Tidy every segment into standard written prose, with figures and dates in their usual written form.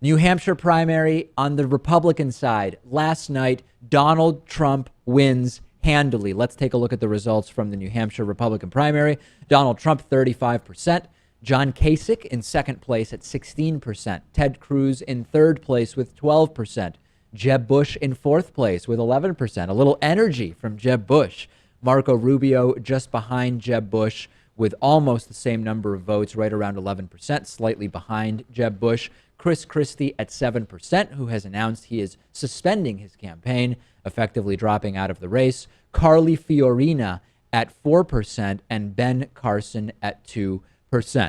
New Hampshire primary on the Republican side. Last night, Donald Trump wins handily. Let's take a look at the results from the New Hampshire Republican primary. Donald Trump, 35%. John Kasich in second place at 16%. Ted Cruz in third place with 12%. Jeb Bush in fourth place with 11%. A little energy from Jeb Bush. Marco Rubio just behind Jeb Bush with almost the same number of votes, right around 11%, slightly behind Jeb Bush. Chris Christie at 7%, who has announced he is suspending his campaign, effectively dropping out of the race. Carly Fiorina at 4%, and Ben Carson at 2%.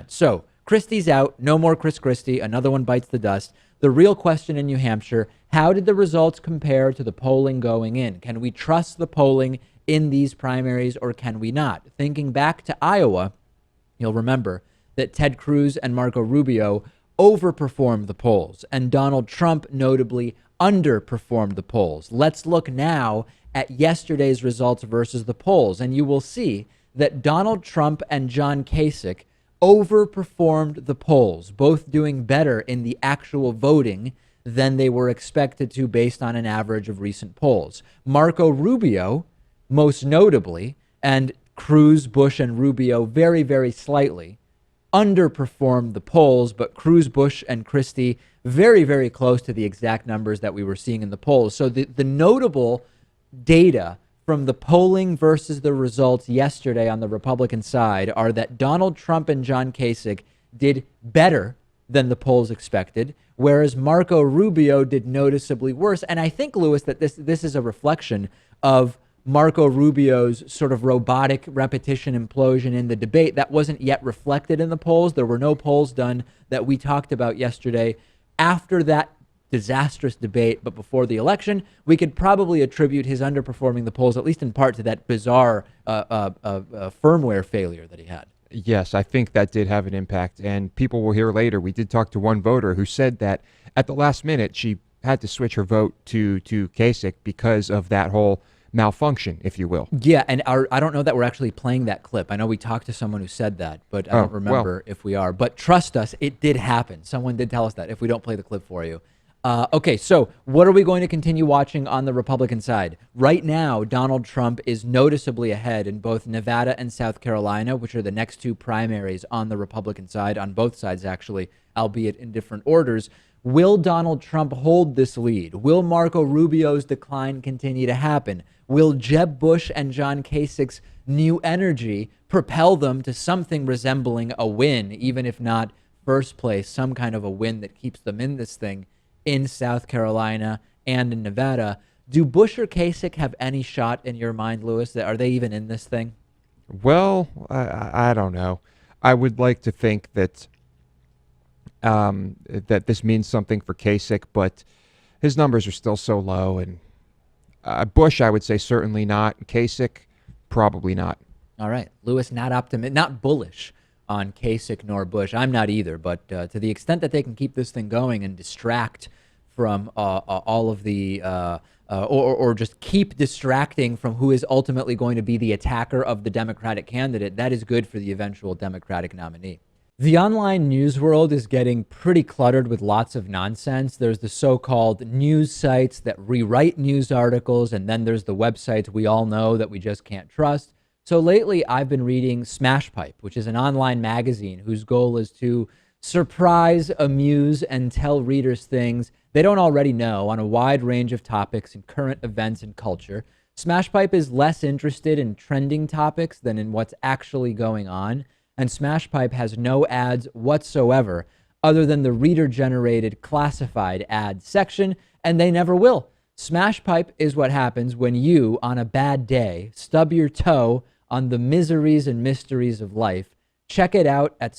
So Christie's out. No more Chris Christie. Another one bites the dust. The real question in New Hampshire, how did the results compare to the polling going in? Can we trust the polling in these primaries, or can we not? Thinking back to Iowa, you'll remember that Ted Cruz and Marco Rubio overperformed the polls, and Donald Trump notably underperformed the polls. Let's look now at yesterday's results versus the polls, and you will see that Donald Trump and John Kasich overperformed the polls, both doing better in the actual voting than they were expected to based on an average of recent polls. Marco Rubio, most notably, and Cruz, Bush, and Rubio very, very slightly underperformed the polls, but Cruz, Bush, and Christie very, very close to the exact numbers that we were seeing in the polls. So the notable data from the polling versus the results yesterday on the Republican side are that Donald Trump and John Kasich did better than the polls expected, whereas Marco Rubio did noticeably worse. And I think, Lewis, that this is a reflection of Marco Rubio's sort of robotic repetition implosion in the debate that wasn't yet reflected in the polls. There were no polls done that we talked about yesterday after that disastrous debate, but before the election. We could probably attribute his underperforming the polls, at least in part, to that bizarre firmware failure that he had. Yes, I think that did have an impact, and people will hear later. We did talk to one voter who said that at the last minute she had to switch her vote to Kasich because of that whole malfunction, if you will. Yeah, and I don't know that we're actually playing that clip. I know we talked to someone who said that, but I don't remember if we are. But trust us, it did happen. Someone did tell us that if we don't play the clip for you. Okay, so what are we going to continue watching on the Republican side? Right now, Donald Trump is noticeably ahead in both Nevada and South Carolina, which are the next two primaries on the Republican side, on both sides actually, albeit in different orders. Will Donald Trump hold this lead? Will Marco Rubio's decline continue to happen? Will Jeb Bush and John Kasich's new energy propel them to something resembling a win, even if not first place, some kind of a win that keeps them in this thing in South Carolina and in Nevada? Do Bush or Kasich have any shot in your mind, Lewis? Are they even in this thing? Well, I don't know. I would like to think that that this means something for Kasich, but his numbers are still so low. And Bush, I would say certainly not. Kasich, probably not. All right, Lewis, not bullish on Kasich nor Bush. I'm not either, but to the extent that they can keep this thing going and distract from all of the or just keep distracting from who is ultimately going to be the attacker of the Democratic candidate, that is good for the eventual Democratic nominee. The online news world is getting pretty cluttered with lots of nonsense. There's the so-called news sites that rewrite news articles, and then there's the websites we all know that we just can't trust. So lately, I've been reading SmashPipe, which is an online magazine whose goal is to surprise, amuse, and tell readers things they don't already know on a wide range of topics in current events and culture. SmashPipe is less interested in trending topics than in what's actually going on, and SmashPipe has no ads whatsoever other than the reader-generated classified ad section, and they never will. SmashPipe is what happens when you, on a bad day, stub your toe on the miseries and mysteries of life. Check it out at